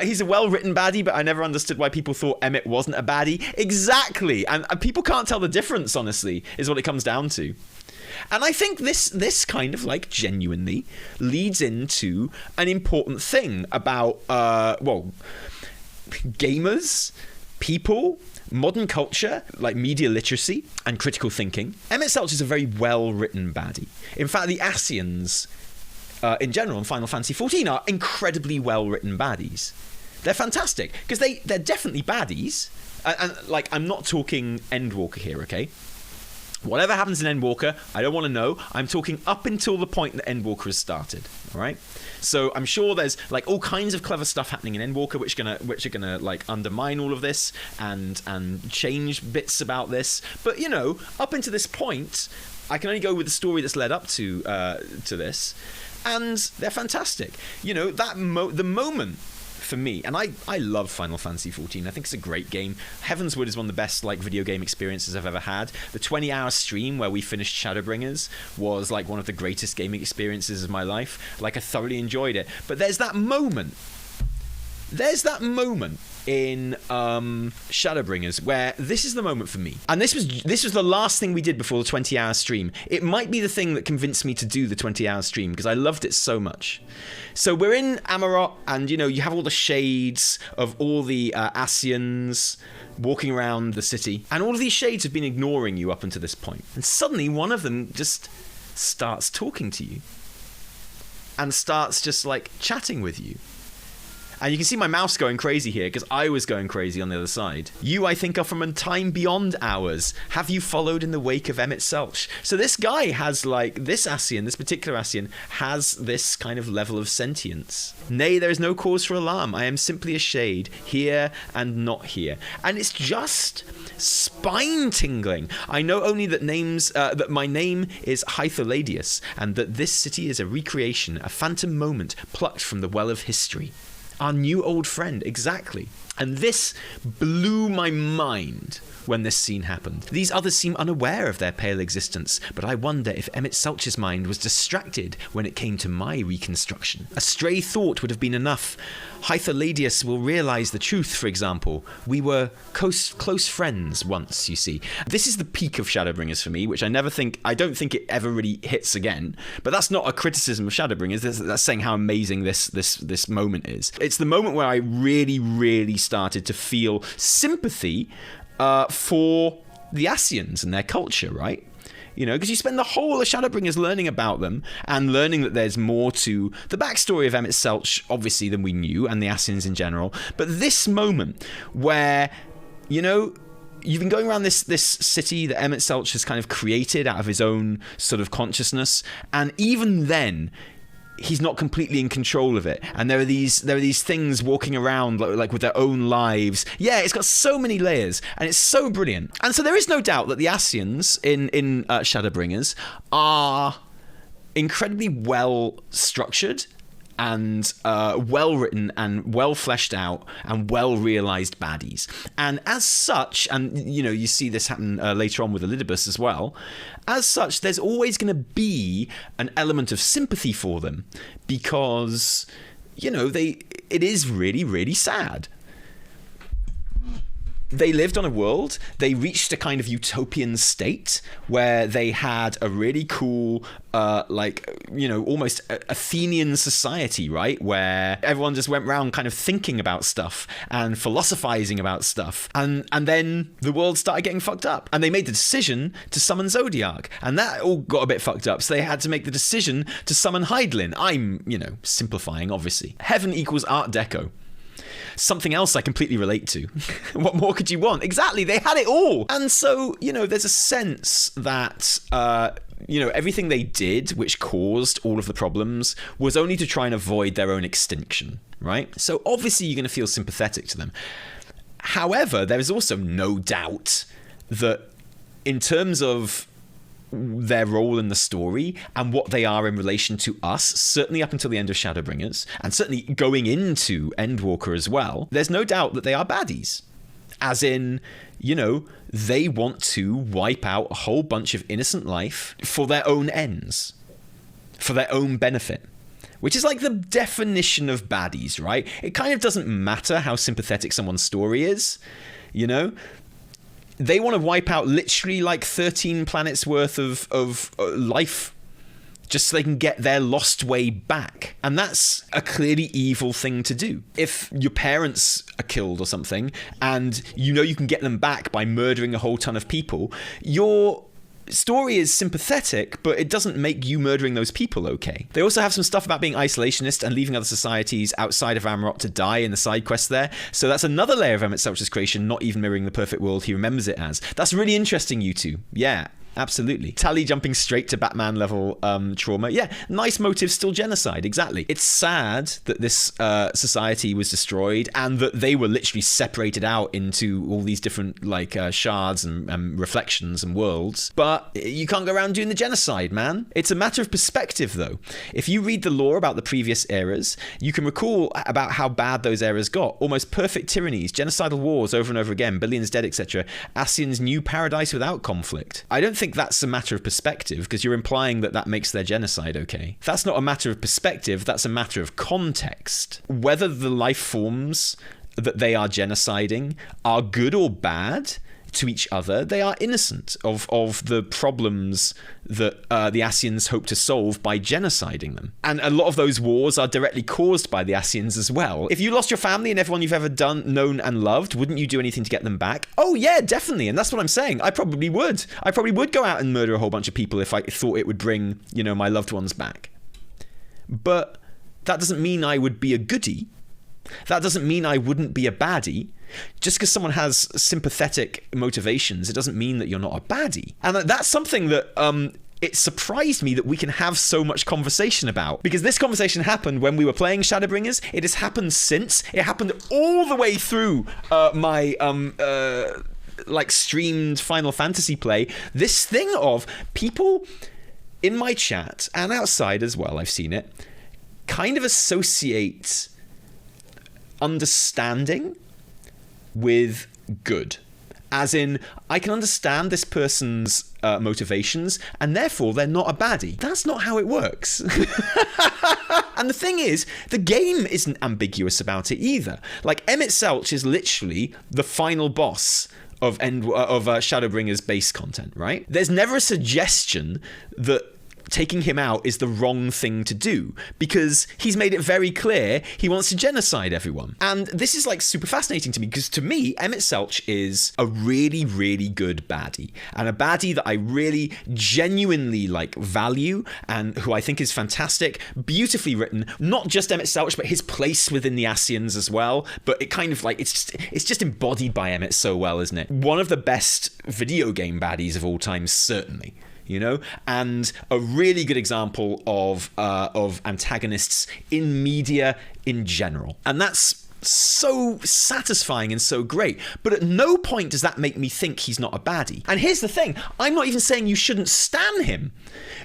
He's a well-written baddie, but I never understood why people thought Emet wasn't a baddie. Exactly. And people can't tell the difference, honestly, is what it comes down to. And I think this kind of like genuinely leads into an important thing about, gamers, people, modern culture, like media literacy and critical thinking. Emet Selch is a very well-written baddie. In fact, the Ascians, in general, in Final Fantasy XIV are incredibly well-written baddies. They're fantastic, because they're definitely baddies. And like, I'm not talking Endwalker here, okay? Whatever happens in Endwalker, I don't want to know. I'm talking up until the point that Endwalker has started, all right? So I'm sure there's like all kinds of clever stuff happening in Endwalker which are gonna like undermine all of this and change bits about this. But you know, up until this point, I can only go with the story that's led up to this, and they're fantastic. You know, that the moment for me, and I love Final Fantasy XIV. I think it's a great game. Heavensward is one of the best like video game experiences I've ever had. The 20-hour stream where we finished Shadowbringers was like one of the greatest gaming experiences of my life. Like, I thoroughly enjoyed it. But there's that moment in Shadowbringers where this is the moment for me, and this was the last thing we did before the 20-hour stream. It might be the thing that convinced me to do the 20-hour stream because I loved it so much. So we're in Amarot, and you know, you have all the shades of all the Ascians walking around the city, and all of these shades have been ignoring you up until this point, and suddenly one of them just starts talking to you and starts just like chatting with you. And you can see my mouse going crazy here because I was going crazy on the other side. You, I think, are from a time beyond ours. Have you followed in the wake of Emet Selch? So this guy has like, this particular Ascian, has this kind of level of sentience. Nay, there is no cause for alarm. I am simply a shade, here and not here. And it's just spine-tingling. I know only that that my name is Hytholadius, and that this city is a recreation, a phantom moment plucked from the well of history. Our new old friend, exactly. And this blew my mind when this scene happened. These others seem unaware of their pale existence, but I wonder if Emet Selch's mind was distracted when it came to my reconstruction. A stray thought would have been enough. Hytholadius will realize the truth, for example. We were close friends once, you see. This is the peak of Shadowbringers for me, which I don't think it ever really hits again. But that's not a criticism of Shadowbringers. That's saying how amazing this moment is. It's the moment where I really, really started to feel sympathy for the Ascians and their culture, right? You know, because you spend the whole of Shadowbringers learning about them and learning that there's more to the backstory of Emet Selch, obviously, than we knew, and the Ascians in general. But this moment where, you know, you've been going around this city that Emet Selch has kind of created out of his own sort of consciousness, and even then, he's not completely in control of it, and there are these things walking around like with their own lives. Yeah, it's got so many layers, and it's so brilliant. And so there is no doubt that the Ascians in Shadowbringers are incredibly well structured and well written and well fleshed out and well realized baddies. And as such, and you know, you see this happen later on with Elidibus as well, as such, there's always going to be an element of sympathy for them because, you know, it is really, really sad. They lived on a world, they reached a kind of utopian state where they had a really cool, almost Athenian society, right? Where everyone just went around kind of thinking about stuff and philosophizing about stuff. And then the world started getting fucked up. And they made the decision to summon Zodiac. And that all got a bit fucked up. So they had to make the decision to summon Hydaelyn. I'm, simplifying, obviously. Heaven equals Art Deco. Something else I completely relate to. What more could you want? Exactly, they had it all. And so, there's a sense that, everything they did, which caused all of the problems, was only to try and avoid their own extinction, right? So obviously you're going to feel sympathetic to them. However, there is also no doubt that in terms of their role in the story and what they are in relation to us, certainly up until the end of Shadowbringers, and certainly going into Endwalker as well, there's no doubt that they are baddies. As in, they want to wipe out a whole bunch of innocent life for their own ends, for their own benefit. which is like the definition of baddies, right? It kind of doesn't matter how sympathetic someone's story is, you know? They want to wipe out literally like 13 planets worth of life just so they can get their lost way back. And that's a clearly evil thing to do. If your parents are killed or something, and you know you can get them back by murdering a whole ton of people, your story is sympathetic, but it doesn't make you murdering those people okay. They also have some stuff about being isolationist and leaving other societies outside of Amarok to die in the side quest there. So that's another layer of Emet Selch's creation, not even mirroring the perfect world he remembers it as. That's really interesting, you two. Yeah. Absolutely. Tally jumping straight to Batman level trauma. Yeah, nice motive, still genocide. Exactly. It's sad that this society was destroyed and that they were literally separated out into all these different like shards and reflections and worlds. But you can't go around doing the genocide, man. It's a matter of perspective, though. If you read the lore about the previous eras, you can recall about how bad those eras got. Almost perfect tyrannies, genocidal wars over and over again, billions dead, etc. Ascians' new paradise without conflict. I don't think that's a matter of perspective, because you're implying that that makes their genocide okay. That's not a matter of perspective, that's a matter of context. Whether the life forms that they are genociding are good or bad to each other, they are innocent of the problems that the Ascians hope to solve by genociding them. And a lot of those wars are directly caused by the Ascians as well. If you lost your family and everyone you've ever known and loved, wouldn't you do anything to get them back? Oh yeah, definitely. And that's what I'm saying. I probably would. I probably would go out and murder a whole bunch of people if I thought it would bring, you know, my loved ones back. But that doesn't mean I would be a goodie. That doesn't mean I wouldn't be a baddie. Just because someone has sympathetic motivations, it doesn't mean that you're not a baddie. And that's something that it surprised me that we can have so much conversation about. Because this conversation happened when we were playing Shadowbringers. It has happened since. It happened all the way through my like streamed Final Fantasy play. This thing of people in my chat and outside as well, I've seen it, kind of associate understanding with good. As in, I can understand this person's motivations, and therefore they're not a baddie. That's not how it works. And the thing is, the game isn't ambiguous about it either. Like, Emet Selch is literally the final boss of Shadowbringers base content, right? There's never a suggestion that taking him out is the wrong thing to do, because he's made it very clear he wants to genocide everyone. And this is like super fascinating to me, because to me, Emet Selch is a really, really good baddie, and a baddie that I really genuinely like value, and who I think is fantastic, beautifully written. Not just Emet Selch, but his place within the Ascians as well. But it kind of like, it's just embodied by Emet so well, isn't it? One of the best video game baddies of all time, certainly. You know, and a really good example of antagonists in media in general. And that's so satisfying and so great. But at no point does that make me think he's not a baddie. And here's the thing, I'm not even saying you shouldn't stan him.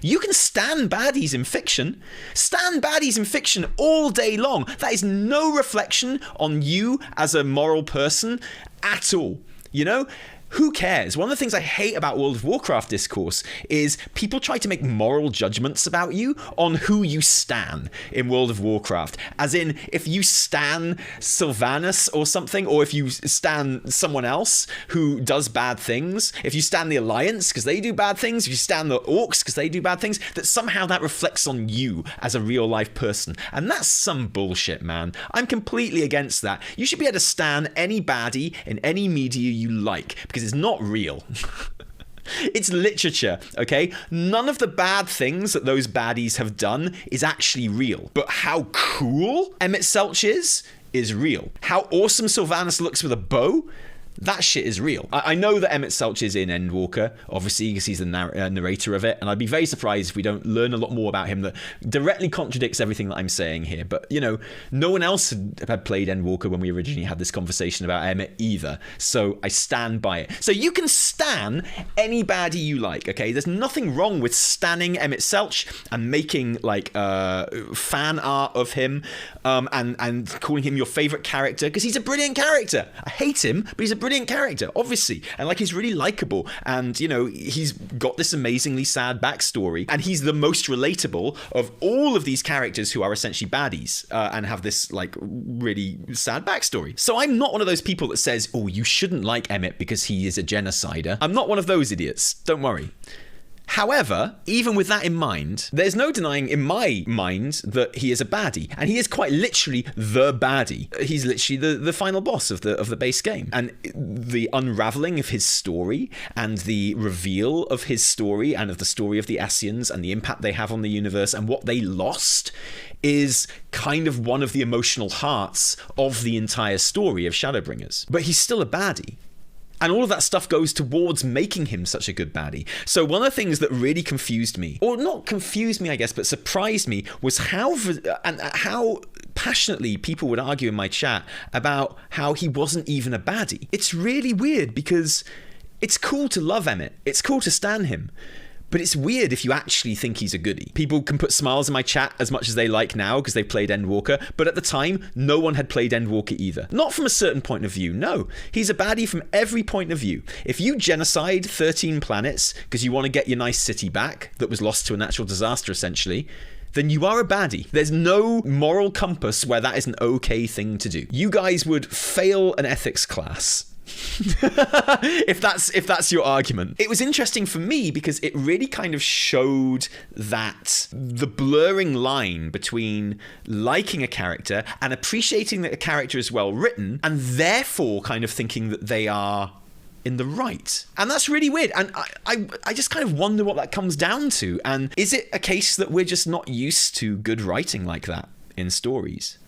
You can stan baddies in fiction. Stan baddies in fiction all day long. That is no reflection on you as a moral person at all. You know? Who cares? One of the things I hate about World of Warcraft discourse is people try to make moral judgments about you on who you stan in World of Warcraft. As in, if you stan Sylvanas or something, or if you stan someone else who does bad things, if you stan the Alliance because they do bad things, if you stan the Orcs because they do bad things, that somehow that reflects on you as a real life person. And that's some bullshit, man. I'm completely against that. You should be able to stan any baddie in any media you like, because it's not real. It's literature, okay? None of the bad things that those baddies have done is actually real. But how cool Emet Selch is real. How awesome Sylvanas looks with a bow, that shit is real. I know that Emet Selch is in Endwalker, obviously, because he's the narrator of it, and I'd be very surprised if we don't learn a lot more about him that directly contradicts everything that I'm saying here. But, you know, no one else had played Endwalker when we originally had this conversation about Emet either, so I stand by it. So you can stan any baddie you like, okay? There's nothing wrong with stanning Emet Selch and making, like, fan art of him, and calling him your favourite character, because he's a brilliant character. I hate him, but he's a brilliant brilliant character, obviously, and like he's really likable, and you know, he's got this amazingly sad backstory, and he's the most relatable of all of these characters who are essentially baddies and have this like really sad backstory. So I'm not one of those people that says, oh, you shouldn't like Emet because he is a genocider. I'm not one of those idiots, don't worry. However, even with that in mind, there's no denying in my mind that he is a baddie, and he is quite literally the baddie. He's literally the final boss of the base game, and the unraveling of his story and the reveal of his story and of the story of the Ascians and the impact they have on the universe and what they lost is kind of one of the emotional hearts of the entire story of Shadowbringers. But he's still a baddie. And all of that stuff goes towards making him such a good baddie. So one of the things that really confused me, or not confused me, I guess, but surprised me, was how passionately people would argue in my chat about how he wasn't even a baddie. It's really weird because it's cool to love Emet. It's cool to stan him. But it's weird if you actually think he's a goodie. People can put smiles in my chat as much as they like now because they've played Endwalker, but at the time, no one had played Endwalker either. Not from a certain point of view, no. He's a baddie from every point of view. If you genocide 13 planets because you want to get your nice city back that was lost to a natural disaster, essentially, then you are a baddie. There's no moral compass where that is an okay thing to do. You guys would fail an ethics class if that's your argument. It was interesting for me because it really kind of showed that the blurring line between liking a character and appreciating that a character is well written and therefore kind of thinking that they are in the right. And that's really weird. And I just kind of wonder what that comes down to. And is it a case that we're just not used to good writing like that in stories?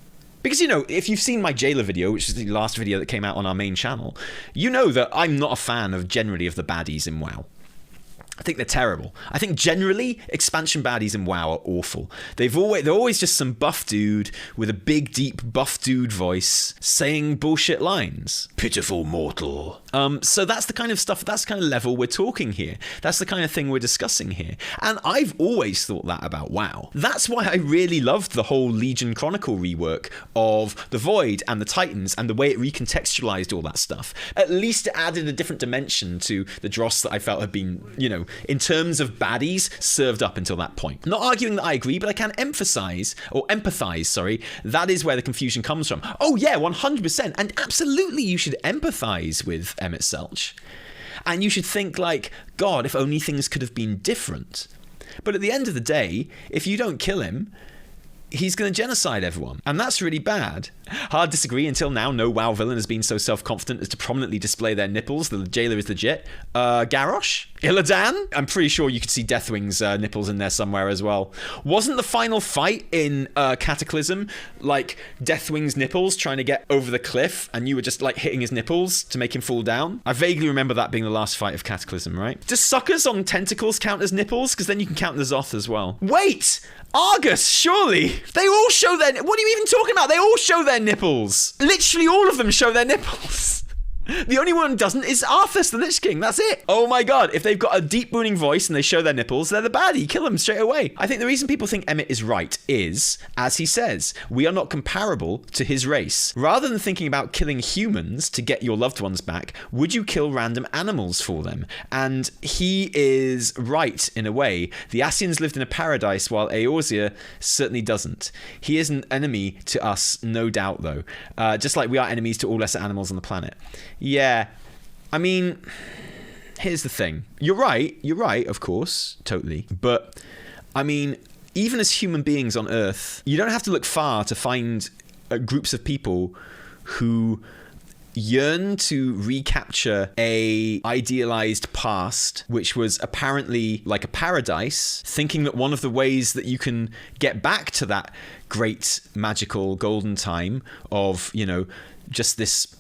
Because, you know, if you've seen my Jailer video, which is the last video that came out on our main channel, you know that I'm not a fan of generally of the baddies in WoW. I think they're terrible. I think generally expansion baddies in WoW are awful. They're always just some buff dude with a big, deep buff dude voice saying bullshit lines. Pitiful mortal. So that's the kind of stuff, that's the kind of level we're talking here. That's the kind of thing we're discussing here. And I've always thought that about WoW. That's why I really loved the whole Legion Chronicle rework of the Void and the Titans and the way it recontextualized all that stuff. At least it added a different dimension to the Dross that I felt had been, you know, in terms of baddies, served up until that point. Not arguing that I agree, but I can empathize, that is where the confusion comes from. Oh yeah, 100%, and absolutely you should empathize with Emet Selch. And you should think like, God, if only things could have been different. But at the end of the day, if you don't kill him, he's going to genocide everyone. And that's really bad. Hard disagree. Until now, no WoW villain has been so self-confident as to prominently display their nipples. The Jailer is legit. Garrosh? Illidan? I'm pretty sure you could see Deathwing's nipples in there somewhere as well. Wasn't the final fight in Cataclysm like Deathwing's nipples trying to get over the cliff and you were just like hitting his nipples to make him fall down? I vaguely remember that being the last fight of Cataclysm, right? Do suckers on tentacles count as nipples? Because then you can count the Zoth as well. Wait! Argus, surely! They all show their... What are you even talking about? They all show their nipples. Literally all of them show their nipples. The only one who doesn't is Arthas, the Lich King. That's it. Oh my god. If they've got a deep booming voice and they show their nipples, they're the baddie. Kill them straight away. I think the reason people think Emet is right is, as he says, we are not comparable to his race. Rather than thinking about killing humans to get your loved ones back, would you kill random animals for them? And he is right in a way. The Ascians lived in a paradise while Eorzea certainly doesn't. He is an enemy to us, no doubt though. Just like we are enemies to all lesser animals on the planet. Yeah, I mean, here's the thing. You're right, of course, totally. But, I mean, even as human beings on Earth, you don't have to look far to find groups of people who yearn to recapture a idealized past which was apparently like a paradise, thinking that one of the ways that you can get back to that great magical golden time of, you know, just this...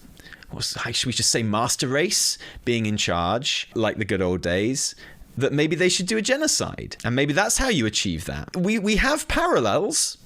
should we just say master race being in charge like the good old days, that maybe they should do a genocide, and maybe that's how you achieve that. We have parallels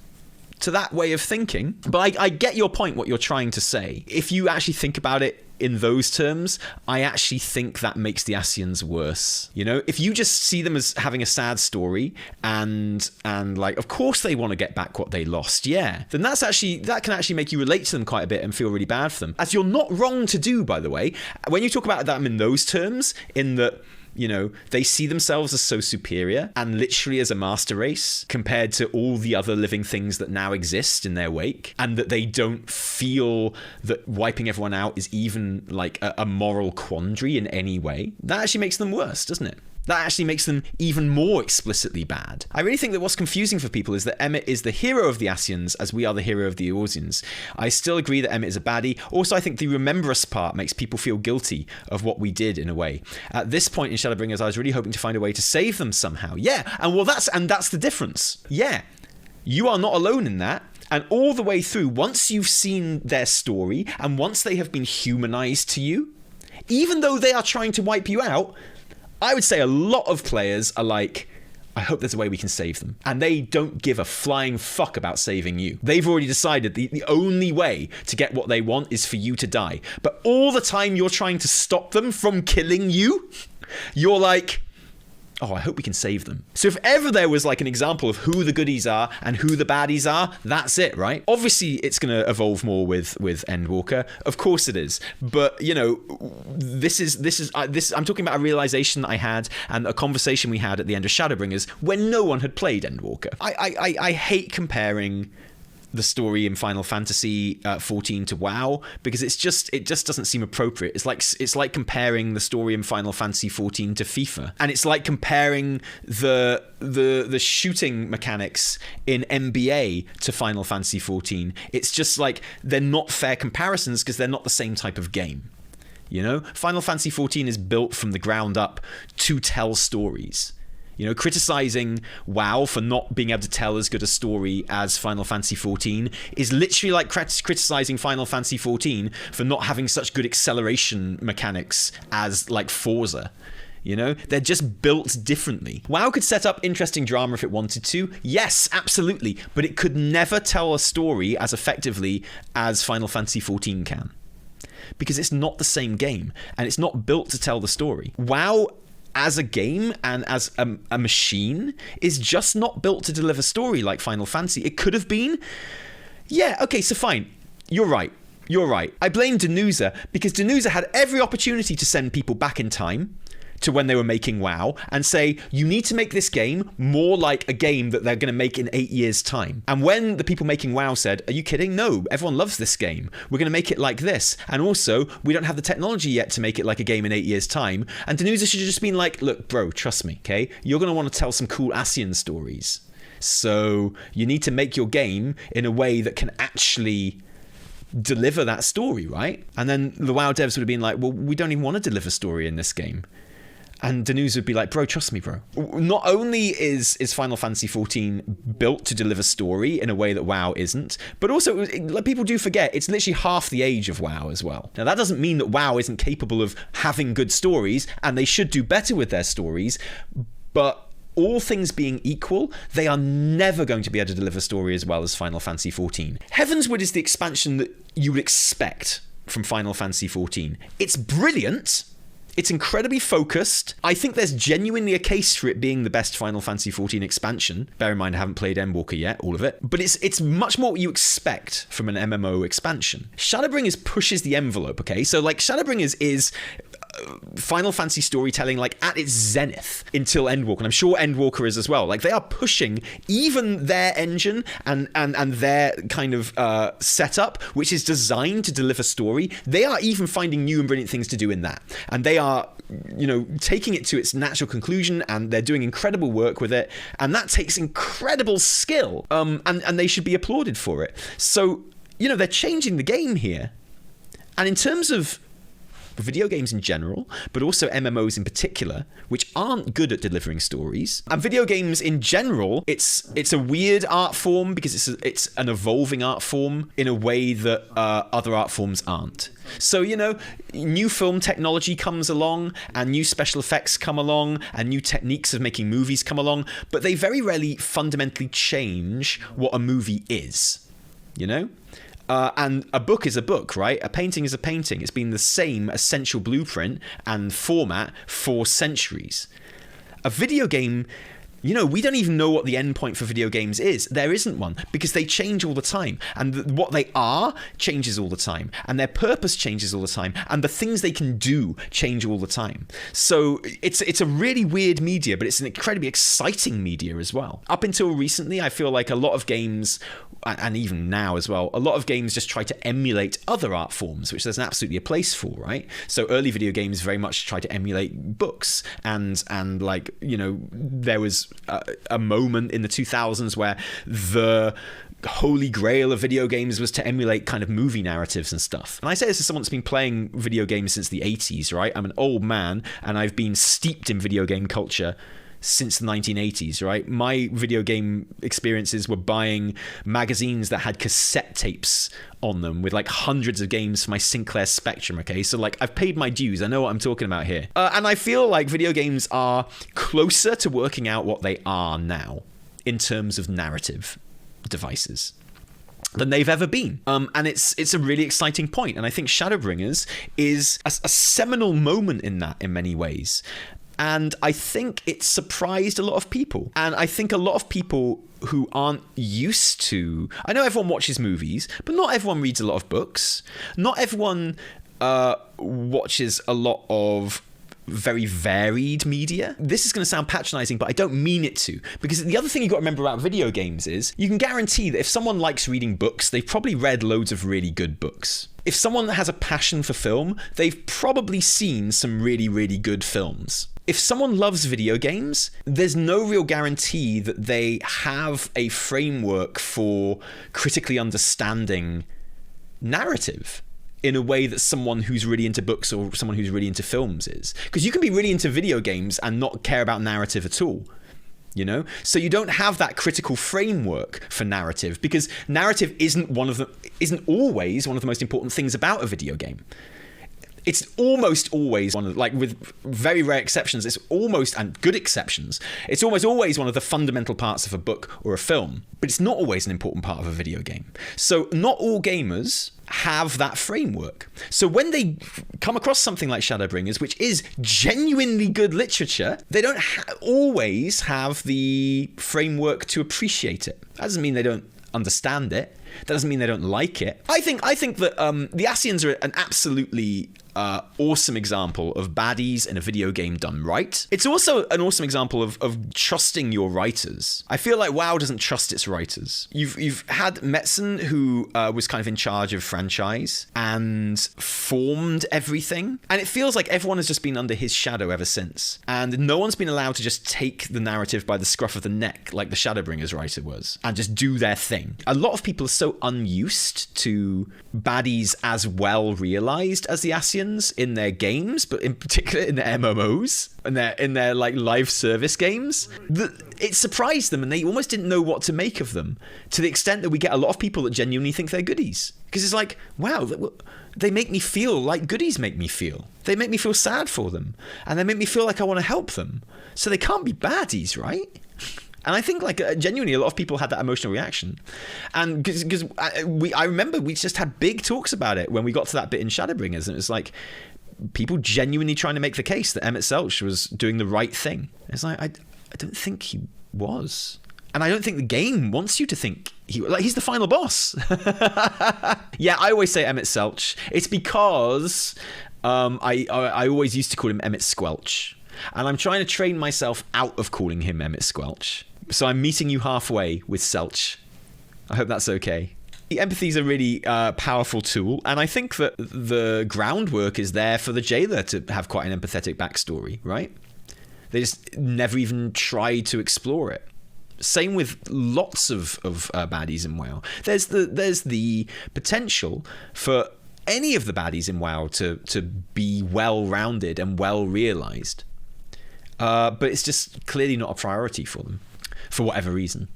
to that way of thinking, but I get your point, what you're trying to say. If you actually think about it in those terms, I actually think that makes the Ascians worse. You know, if you just see them as having a sad story and like, of course they want to get back what they lost, yeah, then that can actually make you relate to them quite a bit and feel really bad for them. As you're not wrong to do, by the way, when you talk about them in those terms, in that, you know, they see themselves as so superior and literally as a master race compared to all the other living things that now exist in their wake, and that they don't feel that wiping everyone out is even like a moral quandary in any way. That actually makes them worse, doesn't it? That actually makes them even more explicitly bad. I really think that what's confusing for people is that Emet is the hero of the Ascians as we are the hero of the Eorzeans. I still agree that Emet is a baddie. Also, I think the remember us part makes people feel guilty of what we did in a way. At this point in Shadowbringers, I was really hoping to find a way to save them somehow. Yeah, and that's the difference. Yeah, you are not alone in that. And all the way through, once you've seen their story and once they have been humanized to you, even though they are trying to wipe you out, I would say a lot of players are like, I hope there's a way we can save them. And they don't give a flying fuck about saving you. They've already decided the only way to get what they want is for you to die. But all the time you're trying to stop them from killing you, you're like, oh, I hope we can save them. So if ever there was like an example of who the goodies are and who the baddies are, that's it, right? Obviously, it's going to evolve more with Endwalker. Of course it is. But, you know, this is I'm talking about a realization that I had and a conversation we had at the end of Shadowbringers when no one had played Endwalker. I hate comparing the story in Final Fantasy 14 to WoW because it just doesn't seem appropriate. It's like comparing the story in Final Fantasy 14 to FIFA, and it's like comparing the shooting mechanics in NBA to Final Fantasy 14. It's just like they're not fair comparisons because they're not the same type of game. You know, Final Fantasy 14 is built from the ground up to tell stories. You know, criticizing WoW for not being able to tell as good a story as Final Fantasy XIV is literally like criticizing Final Fantasy XIV for not having such good acceleration mechanics as like Forza. You know, they're just built differently. WoW could set up interesting drama if it wanted to. Yes, absolutely. But it could never tell a story as effectively as Final Fantasy XIV can. Because it's not the same game and it's not built to tell the story. WoW as a game and as a machine is just not built to deliver story like Final Fantasy. It could have been. Yeah, okay, so fine. You're right. I blame Denusa because Denusa had every opportunity to send people back in time to when they were making WoW and say, you need to make this game more like a game that they're going to make in 8 years' time. And when the people making WoW said, are you kidding? No, everyone loves this game. We're going to make it like this. And also, we don't have the technology yet to make it like a game in 8 years' time. And Denusa should have just been like, look, bro, trust me, okay? You're going to want to tell some cool Ascian stories. So you need to make your game in a way that can actually deliver that story, right? And then the WoW devs would have been like, well, we don't even want to deliver story in this game. And Denusa would be like, bro, trust me, bro. Not only is Final Fantasy XIV built to deliver story in a way that WoW isn't, but also, like, people do forget, it's literally half the age of WoW as well. Now, that doesn't mean that WoW isn't capable of having good stories, and they should do better with their stories, but all things being equal, they are never going to be able to deliver story as well as Final Fantasy XIV. Heavensward is the expansion that you would expect from Final Fantasy XIV. It's brilliant. It's incredibly focused. I think there's genuinely a case for it being the best Final Fantasy XIV expansion. Bear in mind, I haven't played Endwalker yet, all of it. But it's much more what you expect from an MMO expansion. Shadowbringers pushes the envelope, okay? So, like, Shadowbringers is Final Fantasy storytelling, like, at its zenith until Endwalker, and I'm sure Endwalker is as well. Like, they are pushing even their engine and their kind of setup, which is designed to deliver story. They are even finding new and brilliant things to do in that, and they are, you know, taking it to its natural conclusion, and they're doing incredible work with it, and that takes incredible skill, and they should be applauded for it. So, you know, they're changing the game here, and in terms of video games in general, but also MMOs in particular, which aren't good at delivering stories. And video games in general, it's a weird art form because it's an evolving art form in a way that other art forms aren't. So, you know, new film technology comes along, and new special effects come along, and new techniques of making movies come along, but they very rarely fundamentally change what a movie is, you know? And a book is a book, right? A painting is a painting. It's been the same essential blueprint and format for centuries. A video game, we don't even know what the end point for video games is. There isn't one, because they change all the time. And what they are changes all the time. And their purpose changes all the time. And the things they can do change all the time. So it's a really weird media, but it's an incredibly exciting media as well. Up until recently, I feel like a lot of games, and even now as well, a lot of games just try to emulate other art forms, which there's absolutely a place for, right? So early video games very much try to emulate books, and like, there was a moment in the 2000s where the holy grail of video games was to emulate kind of movie narratives and stuff. And I say this as someone that's been playing video games since the 80s, right? I'm an old man, and I've been steeped in video game culture since the 1980s, right? My video game experiences were buying magazines that had cassette tapes on them with like hundreds of games for my Sinclair Spectrum, okay? So like, I've paid my dues. I know what I'm talking about here. And I feel like video games are closer to working out what they are now in terms of narrative devices than they've ever been. And it's a really exciting point. And I think Shadowbringers is a seminal moment in that in many ways. And I think it surprised a lot of people. And I think a lot of people who aren't used to... I know everyone watches movies, but not everyone reads a lot of books. Not everyone watches a lot of very varied media. This is going to sound patronizing, but I don't mean it to. Because the other thing you've got to remember about video games is you can guarantee that if someone likes reading books, they've probably read loads of really good books. If someone has a passion for film, they've probably seen some really, really good films. If someone loves video games, there's no real guarantee that they have a framework for critically understanding narrative in a way that someone who's really into books or someone who's really into films is. Because you can be really into video games and not care about narrative at all. So you don't have that critical framework for narrative, because narrative isn't always one of the most important things about a video game. It's almost always one of, like, with very rare exceptions, it's almost, and good exceptions, it's almost always one of the fundamental parts of a book or a film, but it's not always an important part of a video game. So not all gamers have that framework. So when they come across something like Shadowbringers, which is genuinely good literature, they don't always have the framework to appreciate it. That doesn't mean they don't understand it. That doesn't mean they don't like it. I think that the Ascians are an absolutely awesome example of baddies in a video game done right. It's also an awesome example of trusting your writers. I feel like WoW doesn't trust its writers. You've had Metzen, who was kind of in charge of franchise and formed everything, and it feels like everyone has just been under his shadow ever since, and no one's been allowed to just take the narrative by the scruff of the neck like the Shadowbringers writer was and just do their thing. A lot of people are so unused to baddies as well realized as the Ascians in their games, but in particular in their MMOs and in their like live service games, it surprised them, and they almost didn't know what to make of them, to the extent that we get a lot of people that genuinely think they're goodies, because it's like, wow, they make me feel like goodies make me feel. They make me feel sad for them, and they make me feel like I want to help them, so they can't be baddies, right? And I think, like, genuinely, a lot of people had that emotional reaction. And because I remember we just had big talks about it when we got to that bit in Shadowbringers. And it was like people genuinely trying to make the case that Emet Selch was doing the right thing. It's like, I don't think he was. And I don't think the game wants you to think he's the final boss. Yeah, I always say Emet Selch. It's because I always used to call him Emet Squelch. And I'm trying to train myself out of calling him Emet Squelch. So I'm meeting you halfway with Selch. I hope that's okay. Empathy is a really powerful tool, and I think that the groundwork is there for the jailer to have quite an empathetic backstory, right? They just never even tried to explore it. Same with lots of baddies in WoW. There's the potential for any of the baddies in WoW to be well-rounded and well-realized. But it's just clearly not a priority for them, for whatever reason.